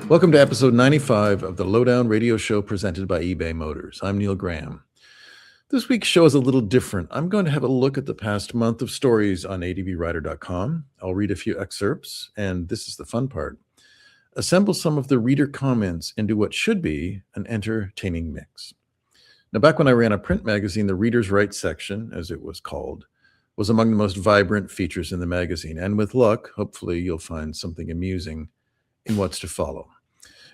Welcome to episode 95 of the Lowdown Radio Show presented by eBay Motors. I'm Neil Graham. This week's show is a little different. I'm going to have a look at the past month of stories on ADVrider.com. I'll read a few excerpts, and this is the fun part. Assemble some of the reader comments into what should be an entertaining mix. Now, back when I ran a print magazine, the Reader's Right section, as it was called, was among the most vibrant features in the magazine. And with luck, hopefully you'll find something amusing in what's to follow.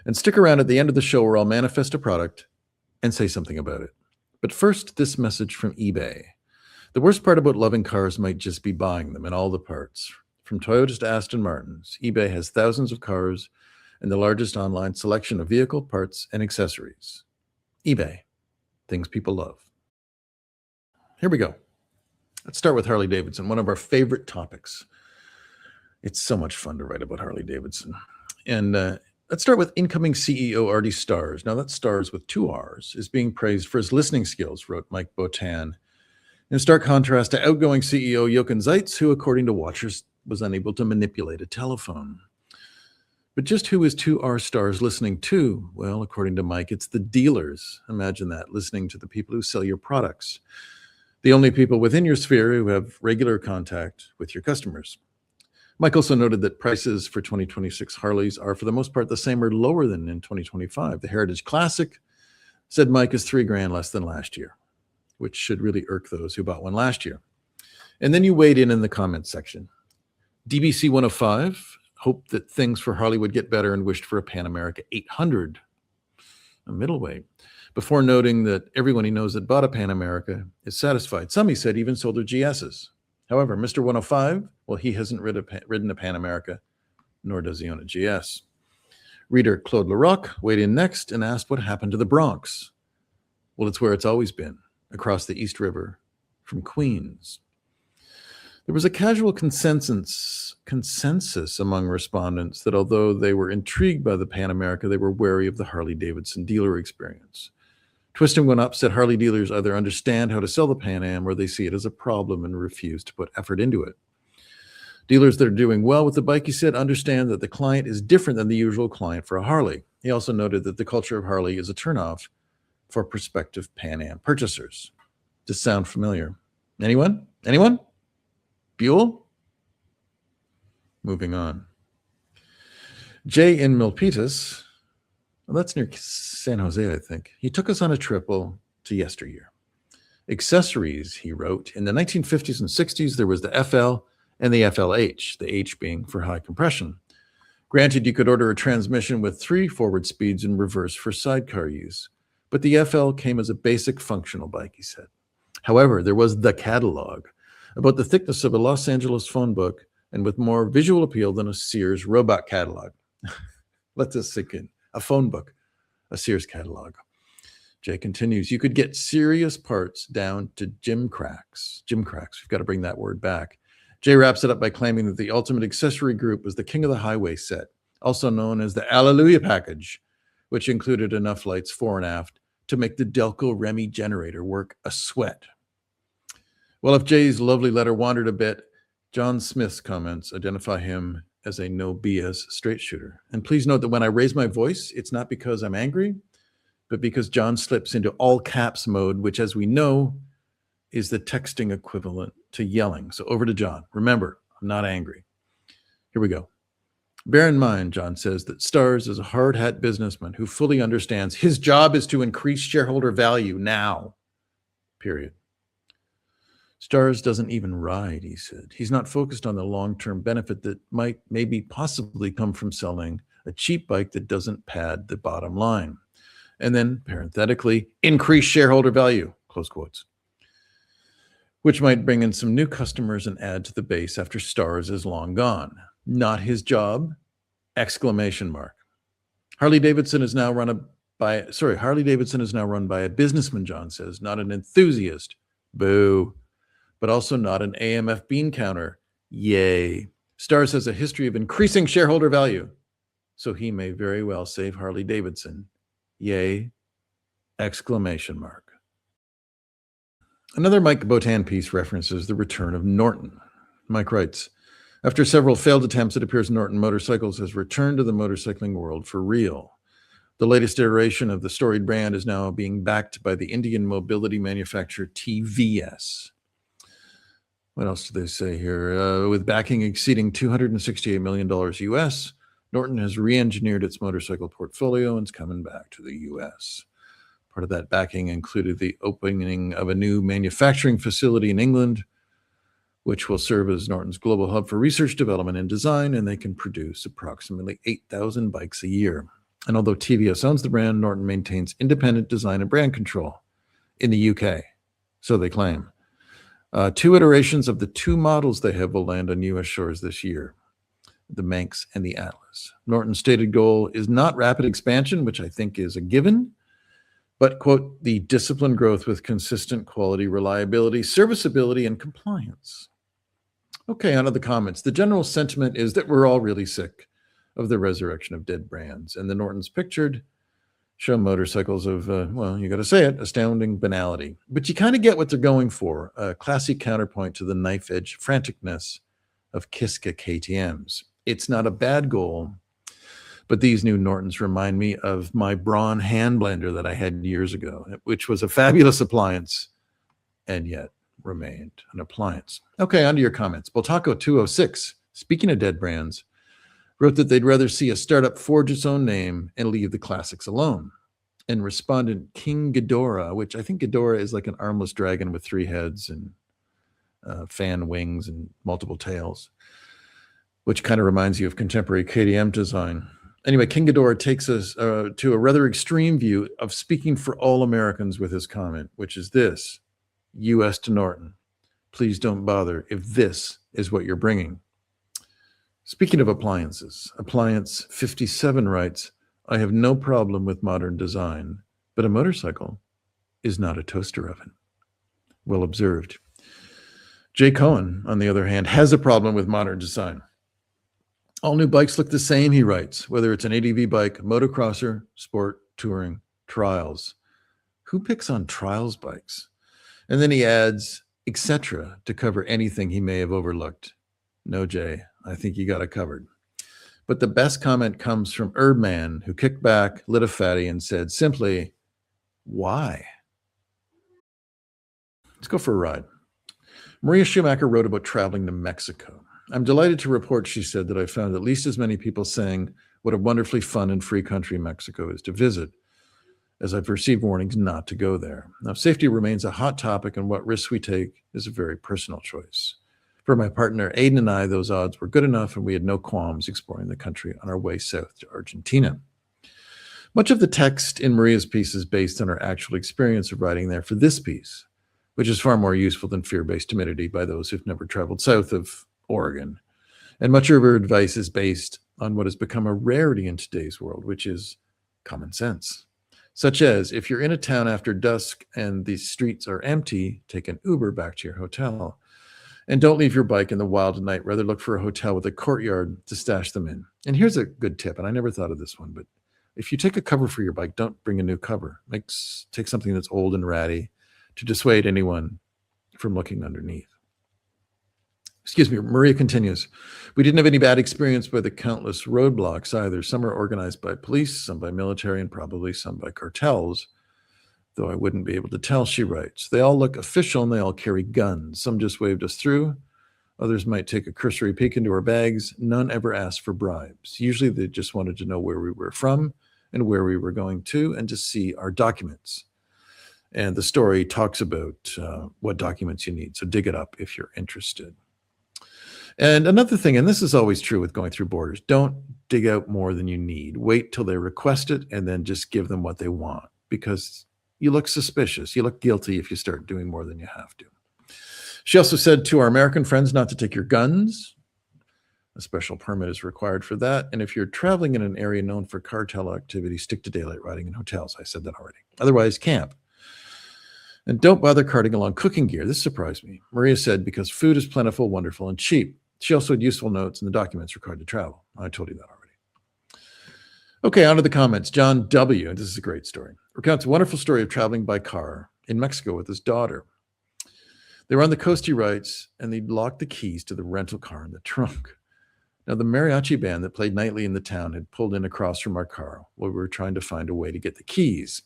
And stick around at the end of the show where I'll manifest a product and say something about it. But first, this message from eBay. The worst part about loving cars might just be buying them in all the parts. From Toyotas to Aston Martins, eBay has thousands of cars and the largest online selection of vehicle parts and accessories. eBay, things people love. Here we go. Let's start with Harley-Davidson, one of our favorite topics. It's so much fun to write about Harley-Davidson. And let's start with incoming CEO Artie Starrs. Now, that's Starrs with two R's, is being praised for his listening skills, wrote Mike Botan. In stark contrast to outgoing CEO Jochen Zeitz, who, according to watchers, was unable to manipulate a telephone. But just who is 2R Starrs listening to? Well, according to Mike, it's the dealers. Imagine that, listening to the people who sell your products. The only people within your sphere who have regular contact with your customers. Mike also noted that prices for 2026 Harleys are, for the most part, the same or lower than in 2025. The Heritage Classic, said Mike, is $3,000 less than last year, which should really irk those who bought one last year. And then you weighed in the comments section. DBC 105 hoped that things for Harley would get better and wished for a Pan America 800, a middleweight, before noting that everyone he knows that bought a Pan America is satisfied. Some, he said, even sold their GSs. However, Mr. 105, well, he hasn't ridden a Pan America, nor does he own a GS. Reader Claude Larocque weighed in next and asked what happened to the Bronx. Well, it's where it's always been, across the East River from Queens. There was a casual consensus among respondents that although they were intrigued by the Pan America, they were wary of the Harley-Davidson dealer experience. Twisting one up said Harley dealers either understand how to sell the Pan Am or they see it as a problem and refuse to put effort into it. Dealers that are doing well with the bike, he said, understand that the client is different than the usual client for a Harley. He also noted that the culture of Harley is a turnoff for prospective Pan Am purchasers. Does sound familiar? Anyone? Buell? Moving on. Jay in Milpitas. Well, that's near San Jose, I think. He took us on a trip to yesteryear. Accessories, he wrote. In the 1950s and 60s, there was the FL and the FLH, the H being for high compression. Granted, you could order a transmission with 3 forward speeds and reverse for sidecar use. But the FL came as a basic functional bike, he said. However, there was the catalog, about the thickness of a Los Angeles phone book and with more visual appeal than a Sears robot catalog. Let this sink in. A phone book, a Sears catalog. Jay continues, you could get serious parts down to gym cracks. We've got to bring that word back. Jay wraps it up by claiming that the Ultimate Accessory Group was the King of the Highway set, also known as the Alleluia package, which included enough lights fore and aft to make the Delco Remy generator work a sweat. Well, if Jay's lovely letter wandered a bit, John Smith's comments identify him as a no BS straight shooter. And please note that when I raise my voice, it's not because I'm angry, but because John slips into all caps mode, which, as we know, is the texting equivalent to yelling. So over to John. Remember, I'm not angry. Here we go. Bear in mind, John says, that Starrs is a hard hat businessman who fully understands his job is to increase shareholder value now, period. Starrs doesn't even ride, he said. He's not focused on the long-term benefit that might maybe possibly come from selling a cheap bike that doesn't pad the bottom line. And then, parenthetically, increase shareholder value, close quotes, which might bring in some new customers and add to the base after Starrs is long gone. Not his job, exclamation mark. Harley-Davidson is now run by a businessman, John says, not an enthusiast. Boo. But also not an AMF bean counter. Yay. Starrs has a history of increasing shareholder value, so he may very well save Harley-Davidson. Yay. Exclamation mark. Another Mike Botan piece references the return of Norton. Mike writes, After several failed attempts, it appears Norton Motorcycles has returned to the motorcycling world for real. The latest iteration of the storied brand is now being backed by the Indian mobility manufacturer TVS. What else do they say here? With backing exceeding $268 million US, Norton has re-engineered its motorcycle portfolio and is coming back to the US. Part of that backing included the opening of a new manufacturing facility in England, which will serve as Norton's global hub for research, development, and design, and they can produce approximately 8,000 bikes a year. And although TVS owns the brand, Norton maintains independent design and brand control in the UK, so they claim. 2 iterations of the 2 models they have will land on US shores this year, the Manx and the Atlas. Norton's stated goal is not rapid expansion, which I think is a given, but, quote, the disciplined growth with consistent quality, reliability, serviceability, and compliance. Okay, on to the comments. The general sentiment is that we're all really sick of the resurrection of dead brands, and the Nortons pictured show motorcycles of, well, you got to say it, astounding banality. But you kind of get what they're going for, a classy counterpoint to the knife-edge franticness of Kiska KTMs. It's not a bad goal, but these new Nortons remind me of my Braun hand blender that I had years ago, which was a fabulous appliance and yet remained an appliance. Okay, on to your comments. Boltaco206, speaking of dead brands, wrote that they'd rather see a startup forge its own name and leave the classics alone. And respondent King Ghidorah, which I think Ghidorah is like an armless dragon with 3 heads and fan wings and multiple tails, which kind of reminds you of contemporary KTM design. Anyway, King Ghidorah takes us to a rather extreme view of speaking for all Americans with his comment, which is this: US to Norton, please don't bother if this is what you're bringing. Speaking of appliances, Appliance 57 writes, I have no problem with modern design, but a motorcycle is not a toaster oven. Well observed. Jay Cohen, on the other hand, has a problem with modern design. All new bikes look the same, he writes, whether it's an ADV bike, motocrosser, sport, touring, trials. Who picks on trials bikes? And then he adds, etc., to cover anything he may have overlooked. No, Jay, I think you got it covered. But the best comment comes from Erdman, who kicked back, lit a fatty, and said simply, why? Let's go for a ride. Maria Schumacher wrote about traveling to Mexico. I'm delighted to report, she said, that I found at least as many people saying what a wonderfully fun and free country Mexico is to visit, as I've received warnings not to go there. Now, safety remains a hot topic, and what risks we take is a very personal choice. For my partner, Aiden, and I, those odds were good enough, and we had no qualms exploring the country on our way south to Argentina. Much of the text in Maria's piece is based on our actual experience of riding there for this piece, which is far more useful than fear-based timidity by those who've never traveled south of Oregon. And much of her advice is based on what has become a rarity in today's world, which is common sense. Such as, if you're in a town after dusk and the streets are empty, take an Uber back to your hotel. And don't leave your bike in the wild at night. Rather look for a hotel with a courtyard to stash them in. And here's a good tip, and I never thought of this one, but if you take a cover for your bike, don't bring a new cover. Take something that's old and ratty to dissuade anyone from looking underneath. Excuse me, Maria continues. We didn't have any bad experience by the countless roadblocks either. Some are organized by police, some by military, and probably some by cartels. Though I wouldn't be able to tell, she writes. They all look official and they all carry guns. Some just waved us through. Others might take a cursory peek into our bags. None ever asked for bribes. Usually they just wanted to know where we were from and where we were going to and to see our documents. And the story talks about what documents you need. So dig it up if you're interested. And another thing, and this is always true with going through borders, don't dig out more than you need. Wait till they request it and then just give them what they want, because you look suspicious. You look guilty if you start doing more than you have to. She also said to our American friends not to take your guns. A special permit is required for that. And if you're traveling in an area known for cartel activity, stick to daylight riding in hotels. I said that already. Otherwise, camp. And don't bother carting along cooking gear. This surprised me. Maria said, because food is plentiful, wonderful, and cheap. She also had useful notes in the documents required to travel. I told you that already. Okay, on to the comments. John W., and this is a great story, recounts a wonderful story of traveling by car in Mexico with his daughter. They were on the coast, he writes, and they'd locked the keys to the rental car in the trunk. Now, the mariachi band that played nightly in the town had pulled in across from our car while we were trying to find a way to get the keys.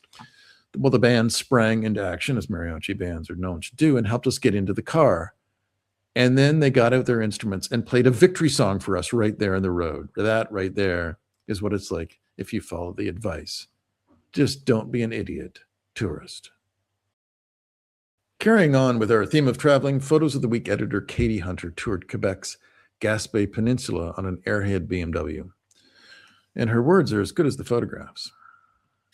Well, the band sprang into action, as mariachi bands are known to do, and helped us get into the car. And then they got out their instruments and played a victory song for us right there in the road. That right there is what it's like if you follow the advice. Just don't be an idiot, tourist. Carrying on with our theme of traveling, Photos of the Week editor Katie Hunter toured Quebec's Gaspé Peninsula on an Airhead BMW. And her words are as good as the photographs.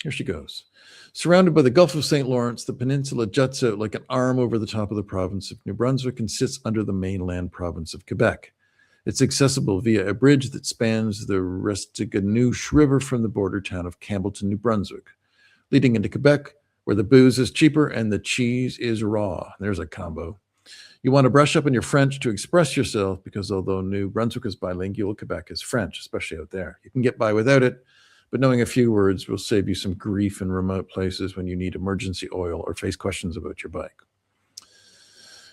Here she goes. Surrounded by the Gulf of St. Lawrence, the peninsula juts out like an arm over the top of the province of New Brunswick and sits under the mainland province of Quebec. It's accessible via a bridge that spans the Restigouche River from the border town of Campbellton, New Brunswick, leading into Quebec, where the booze is cheaper and the cheese is raw. There's a combo. You want to brush up on your French to express yourself because although New Brunswick is bilingual, Quebec is French, especially out there. You can get by without it, but knowing a few words will save you some grief in remote places when you need emergency oil or face questions about your bike.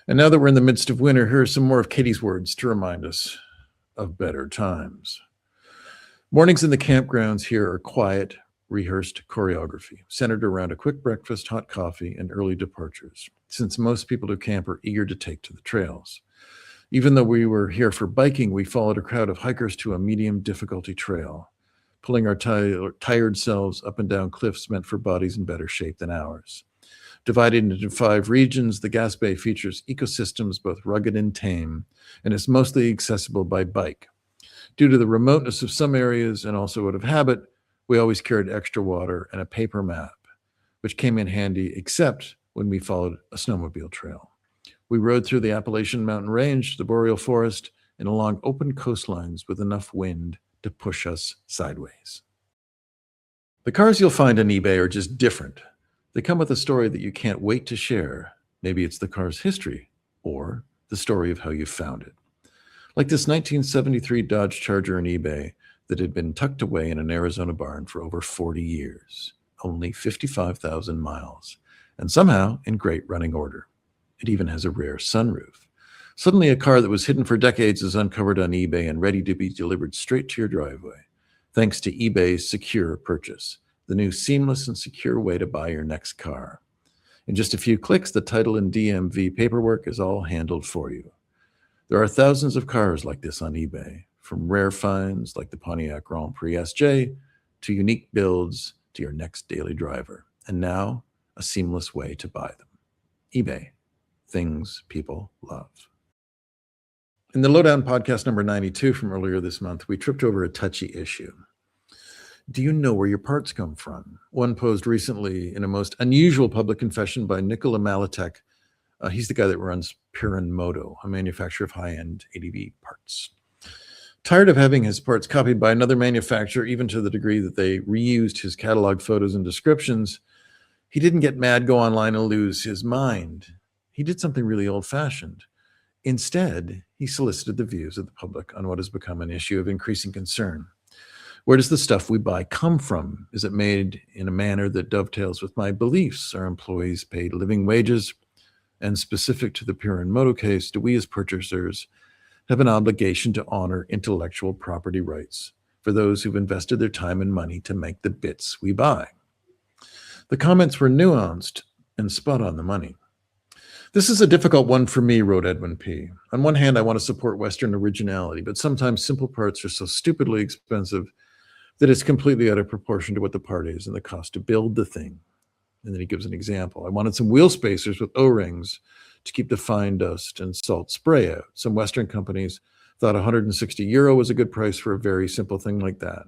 And now that we're in the midst of winter, here are some more of Katie's words to remind us of better times. Mornings in the campgrounds here are quiet, rehearsed choreography, centered around a quick breakfast, hot coffee, and early departures, since most people who camp are eager to take to the trails. Even though we were here for biking, we followed a crowd of hikers to a medium difficulty trail, pulling our tired selves up and down cliffs meant for bodies in better shape than ours. Divided into 5 regions, the Gaspé features ecosystems both rugged and tame, and is mostly accessible by bike. Due to the remoteness of some areas and also out of habit, we always carried extra water and a paper map, which came in handy except when we followed a snowmobile trail. We rode through the Appalachian mountain range, the boreal forest, and along open coastlines with enough wind to push us sideways. The cars you'll find on eBay are just different. They come with a story that you can't wait to share. Maybe it's the car's history or the story of how you found it. Like this 1973 Dodge Charger on eBay that had been tucked away in an Arizona barn for over 40 years, only 55,000 miles, and somehow in great running order. It even has a rare sunroof. Suddenly, a car that was hidden for decades is uncovered on eBay and ready to be delivered straight to your driveway, thanks to eBay's Secure Purchase, the new seamless and secure way to buy your next car. In just a few clicks, the title and DMV paperwork is all handled for you. There are thousands of cars like this on eBay, from rare finds like the Pontiac Grand Prix SJ to unique builds to your next daily driver, and now a seamless way to buy them. eBay, things people love. In the Lowdown podcast number 92 from earlier this month, we tripped over a touchy issue. Do you know where your parts come from? One posed recently in a most unusual public confession by Nikola Malatek. He's the guy that runs Piran Moto, a manufacturer of high-end ADV parts. Tired of having his parts copied by another manufacturer, even to the degree that they reused his catalog photos and descriptions, he didn't get mad, go online, and lose his mind. He did something really old-fashioned. Instead, he solicited the views of the public on what has become an issue of increasing concern. Where does the stuff we buy come from? Is it made in a manner that dovetails with my beliefs? Are employees paid living wages? And specific to the Piran Moto case, do we as purchasers have an obligation to honor intellectual property rights for those who've invested their time and money to make the bits we buy? The comments were nuanced and spot on the money. This is a difficult one for me, wrote Edwin P. On one hand, I want to support Western originality, but sometimes simple parts are so stupidly expensive that it's completely out of proportion to what the part is and the cost to build the thing. And then he gives an example. I wanted some wheel spacers with O-rings to keep the fine dust and salt spray out. Some Western companies thought €160 was a good price for a very simple thing like that.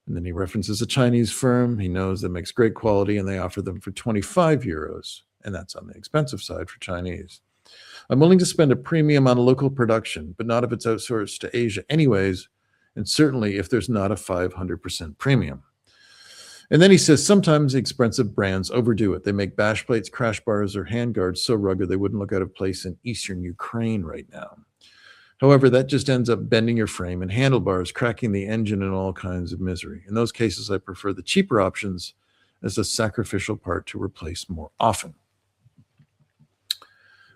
And then he references a Chinese firm he knows that makes great quality, and they offer them for €25, and that's on the expensive side for Chinese. I'm willing to spend a premium on local production, but not if it's outsourced to Asia anyways, and certainly if there's not a 500% premium. And then he says, sometimes expensive brands overdo it. They make bash plates, crash bars, or handguards so rugged they wouldn't look out of place in eastern Ukraine right now. However, that just ends up bending your frame and handlebars, cracking the engine, and all kinds of misery. In those cases, I prefer the cheaper options as a sacrificial part to replace more often.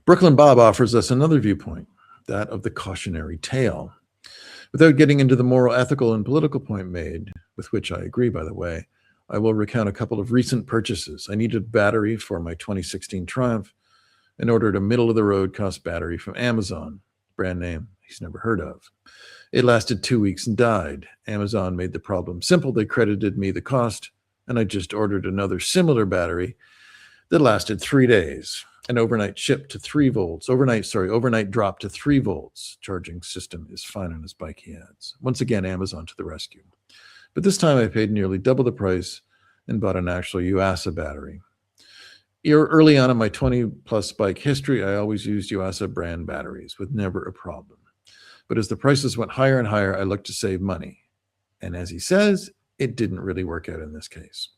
Brooklyn Bob offers us another viewpoint, that of the cautionary tale. Without getting into the moral, ethical, and political point made, with which I agree, by the way, I will recount a couple of recent purchases. I needed a battery for my 2016 Triumph and ordered a middle-of-the-road cost battery from Amazon, brand name he's never heard of. It lasted 2 weeks and died. Amazon made the problem simple. They credited me the cost, and I just ordered another similar battery that lasted 3 days. An overnight ship to 3 volts. Overnight drop to 3 volts. Charging system is fine on his bike, he adds. Once again, Amazon to the rescue. But this time I paid nearly double the price and bought an actual UASA battery. Early on in my 20-plus bike history, I always used UASA brand batteries with never a problem. But as the prices went higher and higher, I looked to save money. And as he says, it didn't really work out in this case.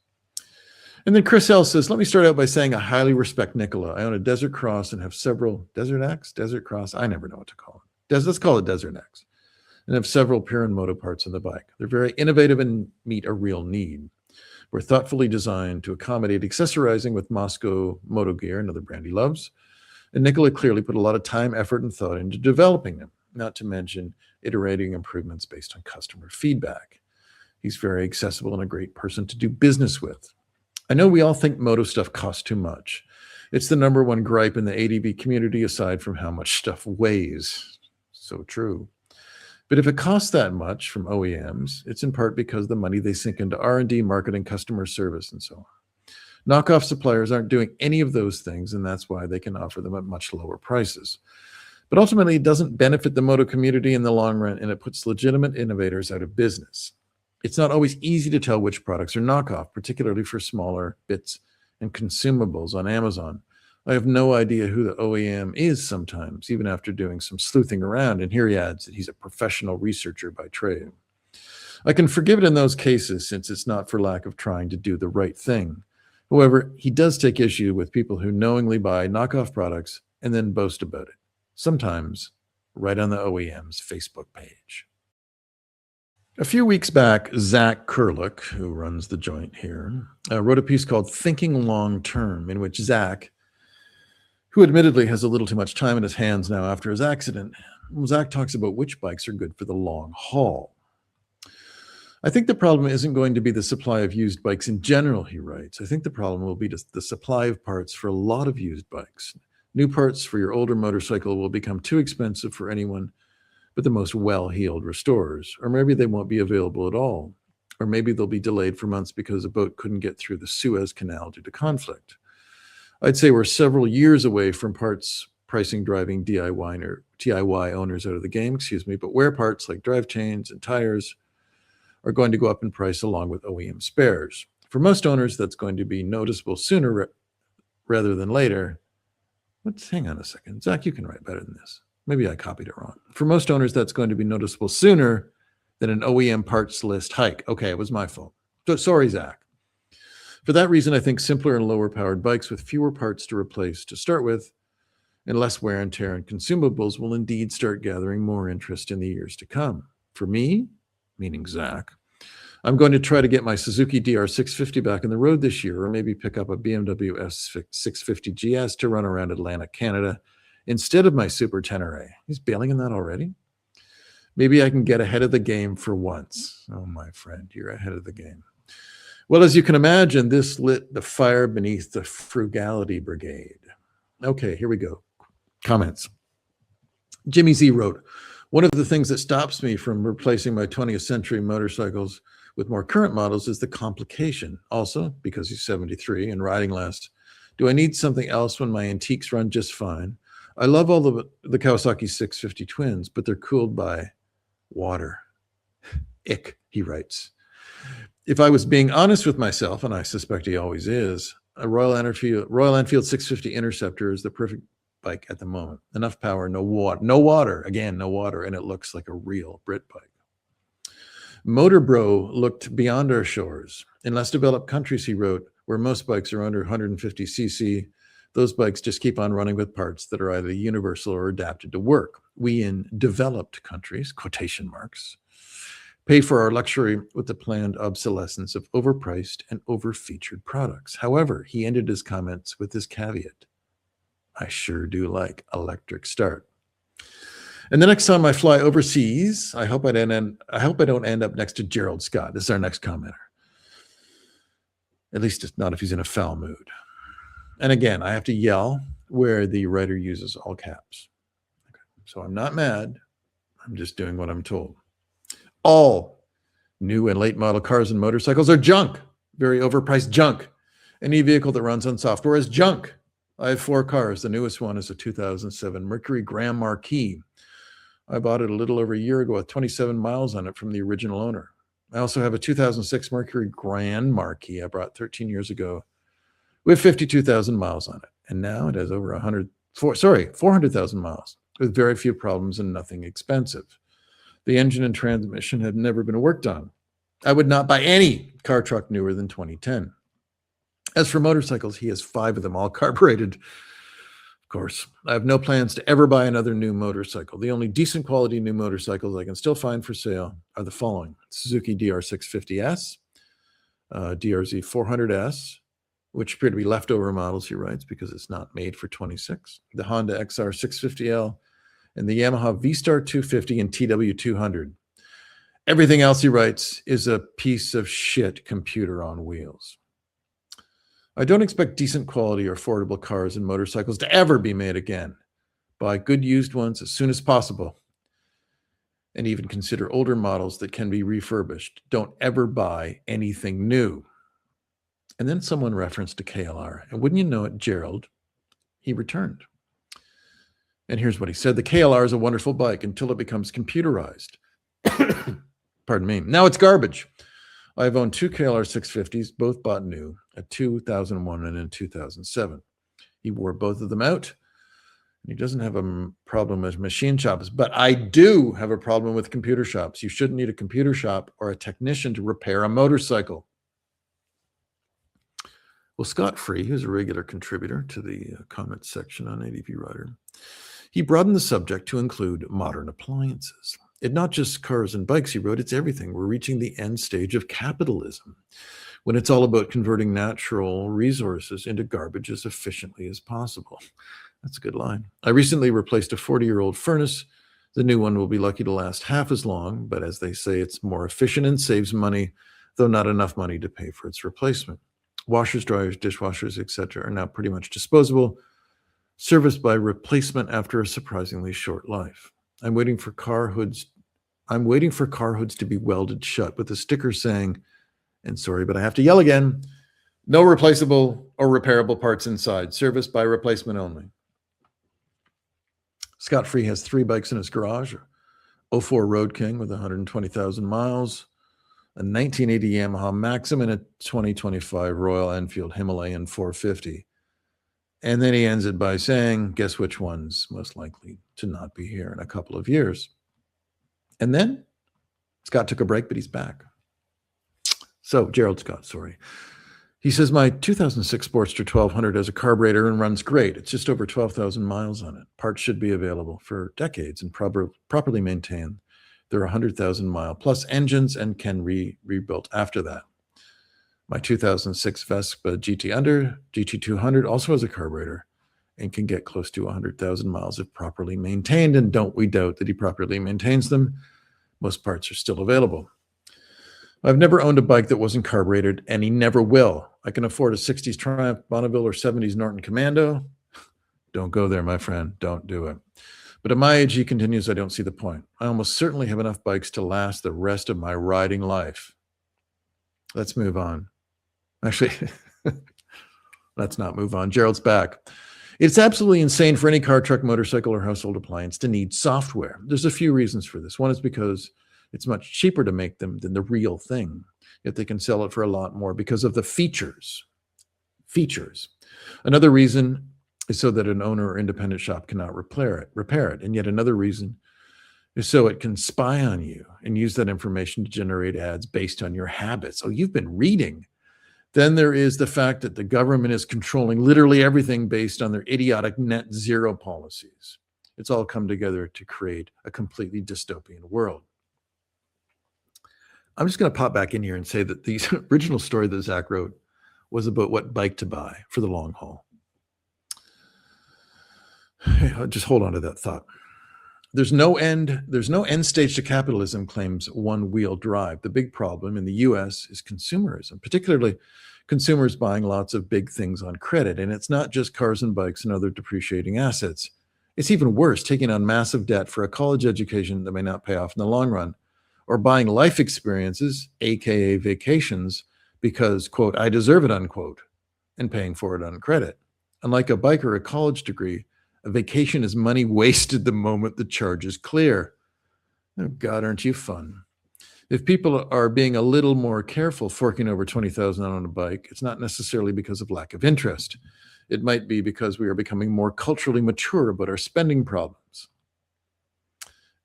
And then Chris L says, let me start out by saying I highly respect Nikola. I own a Desert Cross and have several Desert X, Desert Cross. I never know what to call it. Let's call it Desert X. And have several Piran Moto parts on the bike. They're very innovative and meet a real need. We're thoughtfully designed to accommodate accessorizing with Moscow Moto Gear, another brand he loves. And Nikola clearly put a lot of time, effort, and thought into developing them, not to mention iterating improvements based on customer feedback. He's very accessible and a great person to do business with. I know we all think moto stuff costs too much. It's the number one gripe in the ADV community aside from how much stuff weighs. So true. But if it costs that much from OEMs, it's in part because of the money they sink into R&D, marketing, customer service, and so on. Knockoff suppliers aren't doing any of those things, and that's why they can offer them at much lower prices. But ultimately, it doesn't benefit the moto community in the long run, and it puts legitimate innovators out of business. It's not always easy to tell which products are knockoff, particularly for smaller bits and consumables on Amazon. I have no idea who the OEM is sometimes, even after doing some sleuthing around, and here he adds that he's a professional researcher by trade. I can forgive it in those cases since it's not for lack of trying to do the right thing. However, he does take issue with people who knowingly buy knockoff products and then boast about it, sometimes right on the OEM's Facebook page. A few weeks back, Zach Kurlick, who runs the joint here, wrote a piece called Thinking Long Term, in which Zach, who admittedly has a little too much time in his hands now after his accident, Zach talks about which bikes are good for the long haul. I think the problem isn't going to be the supply of used bikes in general, he writes. I think the problem will be the supply of parts for a lot of used bikes. New parts for your older motorcycle will become too expensive for anyone but the most well-heeled restorers, or maybe they won't be available at all, or maybe they'll be delayed for months because a boat couldn't get through the Suez Canal due to conflict. I'd say we're several years away from parts pricing driving DIY owners out of the game, but wear parts like drive chains and tires are going to go up in price along with OEM spares. For most owners, that's going to be noticeable sooner rather than later. Hang on a second. Zach, you can write better than this. Maybe I copied it wrong. For most owners, that's going to be noticeable sooner than an OEM parts list hike. Okay, it was my fault. Sorry, Zach. For that reason, I think simpler and lower powered bikes with fewer parts to replace to start with and less wear and tear and consumables will indeed start gathering more interest in the years to come. For me, meaning Zach, I'm going to try to get my Suzuki DR650 back on the road this year, or maybe pick up a BMW S650 GS to run around Atlantic, Canada, instead of my Super Tenere. He's bailing in that already? Maybe I can get ahead of the game for once. Oh, my friend, you're ahead of the game. Well, as you can imagine, this lit the fire beneath the frugality brigade. Okay, here we go. Comments. Jimmy Z wrote, one of the things that stops me from replacing my 20th century motorcycles with more current models is the complication. Also, because he's 73 and riding less, do I need something else when my antiques run just fine? I love all the Kawasaki 650 twins, but they're cooled by water. Ick, he writes. If I was being honest with myself, and I suspect he always is, a Royal Enfield 650 Interceptor is the perfect bike at the moment. Enough power, no water, and it looks like a real Brit bike. Motor Bro looked beyond our shores. In less developed countries, he wrote, where most bikes are under 150 cc, those bikes just keep on running with parts that are either universal or adapted to work. We in developed countries, quotation marks, pay for our luxury with the planned obsolescence of overpriced and overfeatured products. However, he ended his comments with this caveat. I sure do like electric start. And the next time I fly overseas, I hope I don't end up next to Gerald Scott. This is our next commenter. At least it's not if he's in a foul mood. And again, I have to yell where the writer uses all caps. Okay. So I'm not mad. I'm just doing what I'm told. All new and late model cars and motorcycles are junk. Very overpriced junk. Any vehicle that runs on software is junk. I have 4 cars. The newest one is a 2007 Mercury Grand Marquis. I bought it a little over a year ago with 27 miles on it from the original owner. I also have a 2006 Mercury Grand Marquis I bought 13 years ago with 52,000 miles on it. And now it has over 400,000 miles with very few problems and nothing expensive. The engine and transmission have never been worked on. I would not buy any car truck newer than 2010. As for motorcycles, he has 5 of them, all carbureted. Of course, I have no plans to ever buy another new motorcycle. The only decent quality new motorcycles I can still find for sale are the following: Suzuki DR650S, DRZ 400S, which appear to be leftover models, he writes, because it's not made for 26, the Honda XR 650L, and the Yamaha V-Star 250 and TW 200. Everything else, he writes, is a piece of shit computer on wheels. I don't expect decent quality or affordable cars and motorcycles to ever be made again. Buy good used ones as soon as possible. And even consider older models that can be refurbished. Don't ever buy anything new. And then someone referenced a KLR. And wouldn't you know it, Gerald, he returned. And here's what he said: the KLR is a wonderful bike until it becomes computerized. Pardon me. Now it's garbage. I've owned 2 KLR 650s, both bought new, a 2001 and a 2007. He wore both of them out. And he doesn't have a problem with machine shops, but I do have a problem with computer shops. You shouldn't need a computer shop or a technician to repair a motorcycle. Well, Scott Free, who's a regular contributor to the comments section on ADVrider, he broadened the subject to include modern appliances. It's not just cars and bikes, he wrote, it's everything. We're reaching the end stage of capitalism, when it's all about converting natural resources into garbage as efficiently as possible. That's a good line. I recently replaced a 40-year-old furnace. The new one will be lucky to last half as long, but as they say, it's more efficient and saves money, though not enough money to pay for its replacement. Washers, dryers, dishwashers, etc. are now pretty much disposable, serviced by replacement after a surprisingly short life. I'm waiting for car hoods to be welded shut with a sticker saying, and sorry, but I have to yell again, no replaceable or repairable parts inside, serviced by replacement only. Scott Free has 3 bikes in his garage: a 04 Road King with 120,000 miles, a 1980 Yamaha Maxim, and a 2025 Royal Enfield Himalayan 450. And then he ends it by saying, guess which one's most likely to not be here in a couple of years. And then Scott took a break, but he's back. So Gerald Scott, sorry. He says, my 2006 Sportster 1200 has a carburetor and runs great. It's just over 12,000 miles on it. Parts should be available for decades and properly maintained. They're 100,000 mile plus engines and can rebuilt after that. My 2006 Vespa GT200 also has a carburetor and can get close to 100,000 miles if properly maintained. And don't we doubt that he properly maintains them. Most parts are still available. I've never owned a bike that wasn't carbureted, and he never will. I can afford a 60s Triumph Bonneville or 70s Norton Commando. Don't go there, my friend. Don't do it. But at my age, he continues, I don't see the point. I almost certainly have enough bikes to last the rest of my riding life. Let's move on. Actually, let's not move on. Gerald's back. It's absolutely insane for any car, truck, motorcycle, or household appliance to need software. There's a few reasons for this. One is because it's much cheaper to make them than the real thing, yet they can sell it for a lot more because of the features. Another reason is so that an owner or independent shop cannot repair it. And yet another reason is so it can spy on you and use that information to generate ads based on your habits. Oh, you've been reading. Then there is the fact that the government is controlling literally everything based on their idiotic net zero policies. It's all come together to create a completely dystopian world. I'm just going to pop back in here and say that the original story that Zach wrote was about what bike to buy for the long haul. Just hold on to that thought. There's no end stage to capitalism, claims One Wheel Drive. The big problem in the US is consumerism, particularly consumers buying lots of big things on credit. And it's not just cars and bikes and other depreciating assets. It's even worse, taking on massive debt for a college education that may not pay off in the long run, or buying life experiences, aka vacations, because, quote, I deserve it, unquote, and paying for it on credit. Unlike a bike or a college degree, a vacation is money wasted the moment the charge is clear. Oh, God, aren't you fun? If people are being a little more careful forking over $20,000 on a bike, it's not necessarily because of lack of interest. It might be because we are becoming more culturally mature about our spending problems.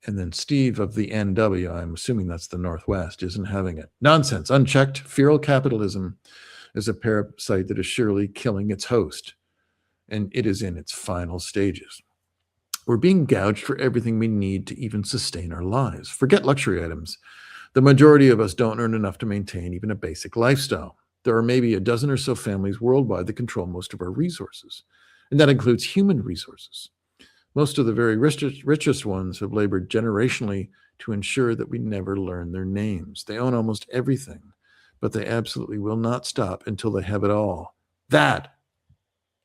And then Steve of the NW, I'm assuming that's the Northwest, isn't having it. Nonsense, unchecked, feral capitalism is a parasite that is surely killing its host, and it is in its final stages. We're being gouged for everything we need to even sustain our lives. Forget luxury items. The majority of us don't earn enough to maintain even a basic lifestyle. There are maybe a dozen or so families worldwide that control most of our resources, and that includes human resources. Most of the very richest ones have labored generationally to ensure that we never learn their names. They own almost everything, but they absolutely will not stop until they have it all. That,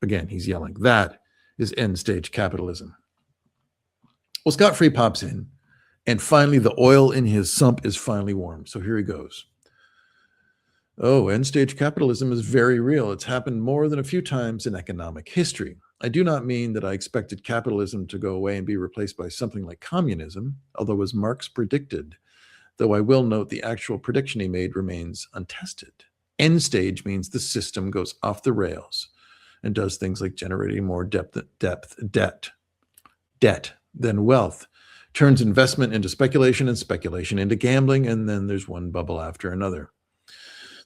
again, he's yelling, that is end stage capitalism. Well, Scott Free pops in, and finally the oil in his sump is finally warm. So here he goes. Oh, end stage capitalism is very real. It's happened more than a few times in economic history. I do not mean that I expected capitalism to go away and be replaced by something like communism, although as Marx predicted, though I will note the actual prediction he made remains untested. End stage means the system goes off the rails and does things like generating more debt than wealth, turns investment into speculation and speculation into gambling, and then there's one bubble after another.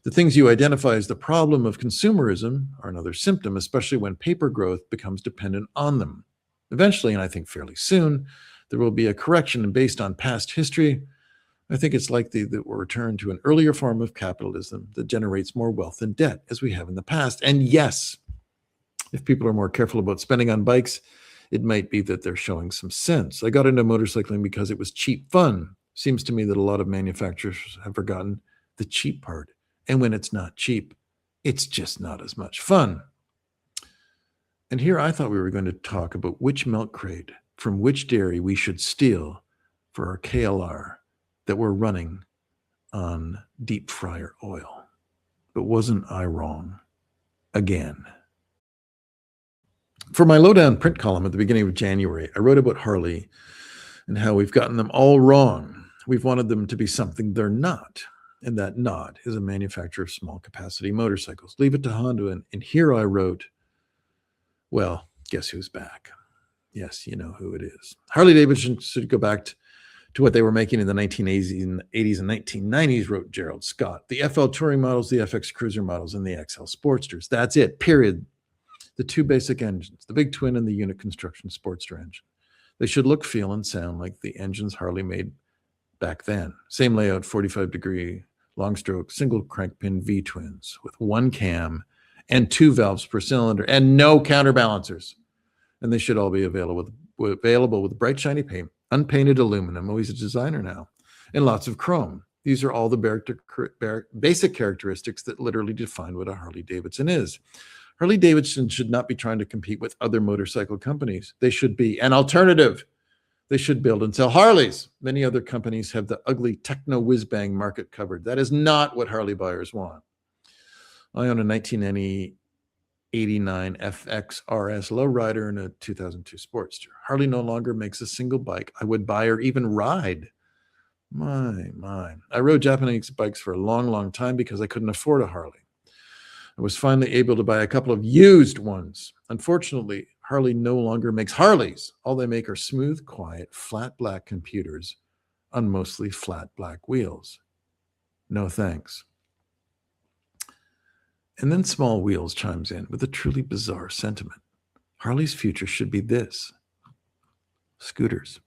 The things you identify as the problem of consumerism are another symptom, especially when paper growth becomes dependent on them. Eventually, and I think fairly soon, there will be a correction, and based on past history, I think it's likely that we'll return to an earlier form of capitalism that generates more wealth than debt, as we have in the past. And yes, if people are more careful about spending on bikes, it might be that they're showing some sense. I got into motorcycling because it was cheap fun. Seems to me that a lot of manufacturers have forgotten the cheap part. And when it's not cheap, it's just not as much fun. And here I thought we were going to talk about which milk crate from which dairy we should steal for our KLR that we're running on deep fryer oil. But wasn't I wrong again? For my lowdown print column at the beginning of January, I wrote about Harley and how we've gotten them all wrong. We've wanted them to be something they're not. And that not is a manufacturer of small capacity motorcycles. Leave it to Honda. And here I wrote, well, guess who's back? Yes, you know who it is. Harley-Davidson should go back to what they were making in the 1980s and 1990s, wrote Gerald Scott. The FL Touring models, the FX Cruiser models, and the XL Sportsters. That's it, period. The two basic engines, the big twin and the unit construction Sportster engine. They should look, feel, and sound like the engines Harley made back then. Same layout, 45-degree long stroke, single crank pin V-twins with one cam and 2 valves per cylinder and no counterbalancers. And they should all be available with bright, shiny paint, unpainted aluminum. Oh, he's a designer now. And lots of chrome. These are all the basic characteristics that literally define what a Harley-Davidson is. Harley-Davidson should not be trying to compete with other motorcycle companies. They should be an alternative. They should build and sell Harleys. Many other companies have the ugly techno whiz-bang market covered. That is not what Harley buyers want. I own a 1989 FX RS lowrider and a 2002 Sportster. Harley no longer makes a single bike I would buy or even ride. My. I rode Japanese bikes for a long, long time because I couldn't afford a Harley. I was finally able to buy a couple of used ones. Unfortunately, Harley no longer makes Harleys. All they make are smooth, quiet, flat black computers on mostly flat black wheels. No thanks. And then Small Wheels chimes in with a truly bizarre sentiment. Harley's future should be this: scooters.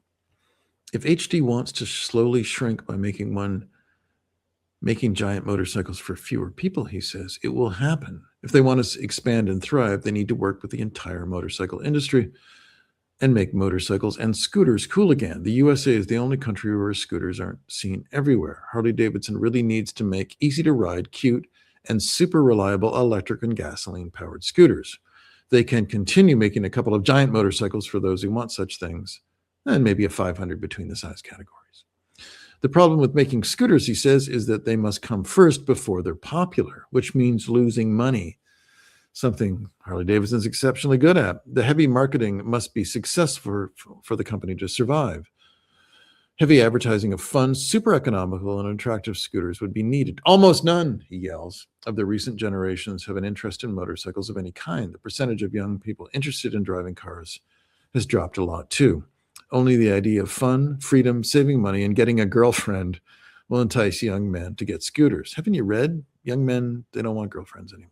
If HD wants to slowly shrink by making giant motorcycles for fewer people, he says, it will happen. If they want to expand and thrive, they need to work with the entire motorcycle industry. and make motorcycles and scooters cool again. The USA is the only country where scooters aren't seen everywhere. Harley-Davidson really needs to make easy-to-ride, cute, and super reliable electric and gasoline-powered scooters. They can continue making a couple of giant motorcycles for those who want such things, and maybe a 500 between the size categories. The problem with making scooters, he says, is that they must come first before they're popular, which means losing money, something Harley-Davidson is exceptionally good at. The heavy marketing must be successful for the company to survive. Heavy advertising of fun, super economical, and attractive scooters would be needed. Almost none, he yells, of the recent generations have an interest in motorcycles of any kind. The percentage of young people interested in driving cars has dropped a lot too. Only the idea of fun, freedom, saving money, and getting a girlfriend will entice young men to get scooters. Haven't you read? Young men, they don't want girlfriends anymore.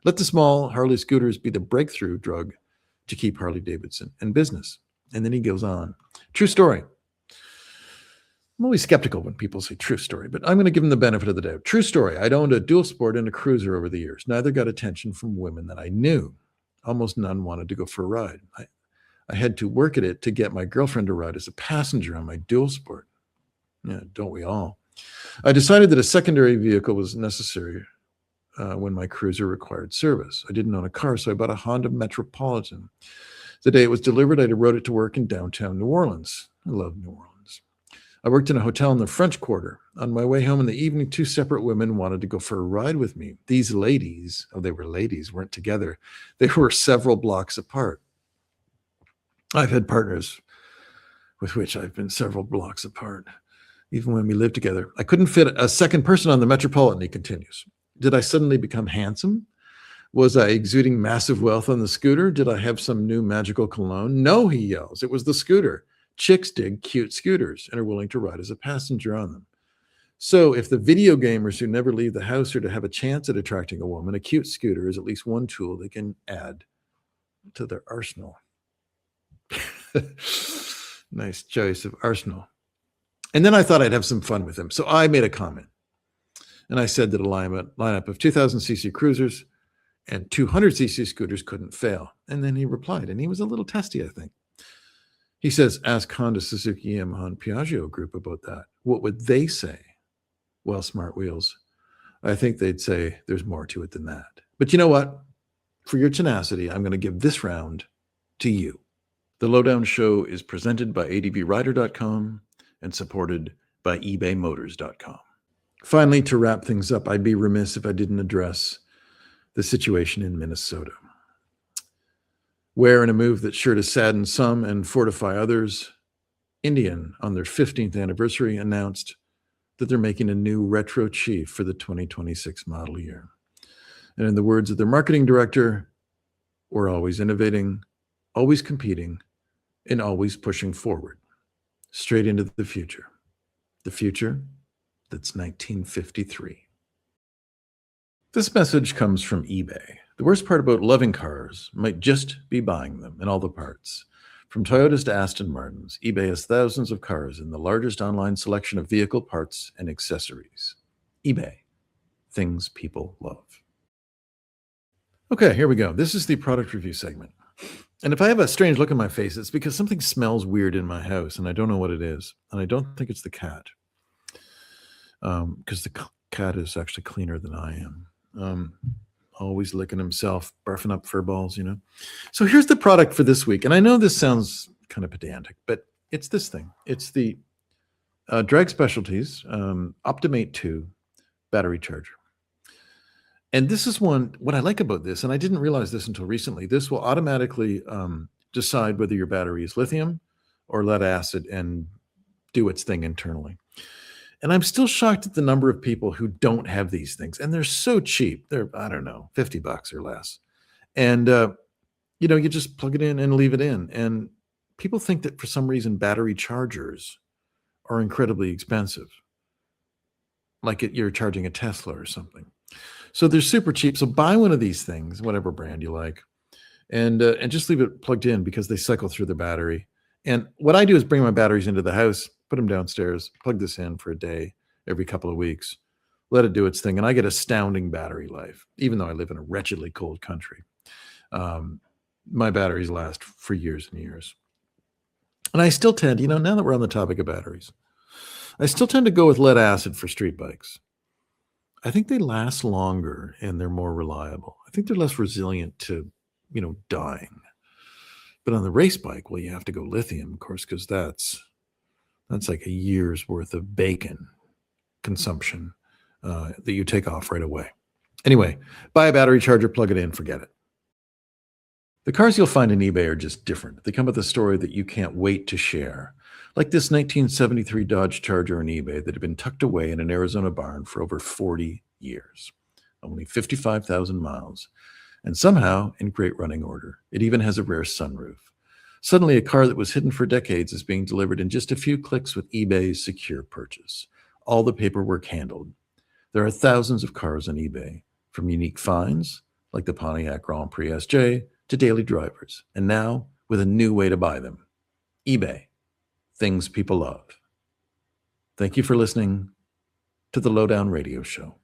Let the small Harley scooters be the breakthrough drug to keep Harley-Davidson in business. And then he goes on. True story. I'm always skeptical when people say true story, but I'm going to give them the benefit of the doubt. True story. I'd owned a dual sport and a cruiser over the years. Neither got attention from women that I knew. Almost none wanted to go for a ride. I had to work at it to get my girlfriend to ride as a passenger on my dual sport. Yeah, don't we all? I decided that a secondary vehicle was necessary when my cruiser required service. I didn't own a car, so I bought a Honda Metropolitan. The day it was delivered, I rode it to work in downtown New Orleans. I love New Orleans. I worked in a hotel in the French Quarter. On my way home in the evening, two separate women wanted to go for a ride with me. These ladies, they were ladies, weren't together. They were several blocks apart. I've had partners with which I've been several blocks apart, even when we lived together. I couldn't fit a second person on the Metropolitan, he continues. Did I suddenly become handsome? Was I exuding massive wealth on the scooter? Did I have some new magical cologne? No, he yells. It was the scooter. Chicks dig cute scooters and are willing to ride as a passenger on them. So if the video gamers who never leave the house are to have a chance at attracting a woman, a cute scooter is at least one tool they can add to their arsenal. Nice choice of arsenal. And then I thought I'd have some fun with him. So I made a comment. And I said that a lineup of 2,000cc cruisers and 200cc scooters couldn't fail. And then he replied, and he was a little testy, I think. He says, ask Honda, Suzuki, Yamaha, and Piaggio group about that. What would they say? Well, Smart Wheels, I think they'd say there's more to it than that. But you know what? For your tenacity, I'm going to give this round to you. The Lowdown Show is presented by ADVrider.com and supported by ebaymotors.com. Finally, to wrap things up, I'd be remiss if I didn't address the situation in Minnesota, where in a move that's sure to sadden some and fortify others, Indian, on their 15th anniversary, announced that they're making a new retro chief for the 2026 model year. And in the words of their marketing director, we're always innovating, always competing, and always pushing forward, straight into the future that's 1953. This message comes from eBay. The worst part about loving cars might just be buying them and all the parts. From Toyotas to Aston Martins, eBay has thousands of cars and the largest online selection of vehicle parts and accessories. eBay, things people love. Okay, here we go. This is the product review segment. And if I have a strange look on my face, it's because something smells weird in my house and I don't know what it is. And I don't think it's the cat. Because the cat is actually cleaner than I am. Always licking himself, barfing up fur balls, you know. So here's the product for this week. And I know this sounds kind of pedantic, but it's this thing. It's the Drag Specialties Optimate 2 battery charger. And this is what I like about this, and I didn't realize this until recently, this will automatically decide whether your battery is lithium or lead acid and do its thing internally. And I'm still shocked at the number of people who don't have these things. And they're so cheap. They're, I don't know, $50 or less. And, you just plug it in and leave it in. And people think that for some reason, battery chargers are incredibly expensive. Like you're charging a Tesla or something. So they're super cheap. So buy one of these things, whatever brand you like, and just leave it plugged in because they cycle through the battery. And what I do is bring my batteries into the house, put them downstairs, plug this in for a day every couple of weeks, let it do its thing. And I get astounding battery life, even though I live in a wretchedly cold country. My batteries last for years and years. And I still tend, now that we're on the topic of batteries, I still tend to go with lead acid for street bikes. I think they last longer and they're more reliable. I think they're less resilient to, dying. But on the race bike, well, you have to go lithium, of course, because that's like a year's worth of bacon consumption that you take off right away. Anyway, buy a battery charger, plug it in, forget it. The cars you'll find on eBay are just different. They come with a story that you can't wait to share. Like this 1973 Dodge Charger on eBay that had been tucked away in an Arizona barn for over 40 years. Only 55,000 miles. And somehow in great running order. It even has a rare sunroof. Suddenly, a car that was hidden for decades is being delivered in just a few clicks with eBay's secure purchase. All the paperwork handled. There are thousands of cars on eBay, from unique finds, like the Pontiac Grand Prix SJ, to daily drivers, and now with a new way to buy them. eBay, things people love. Thank you for listening to the Lowdown Radio Show.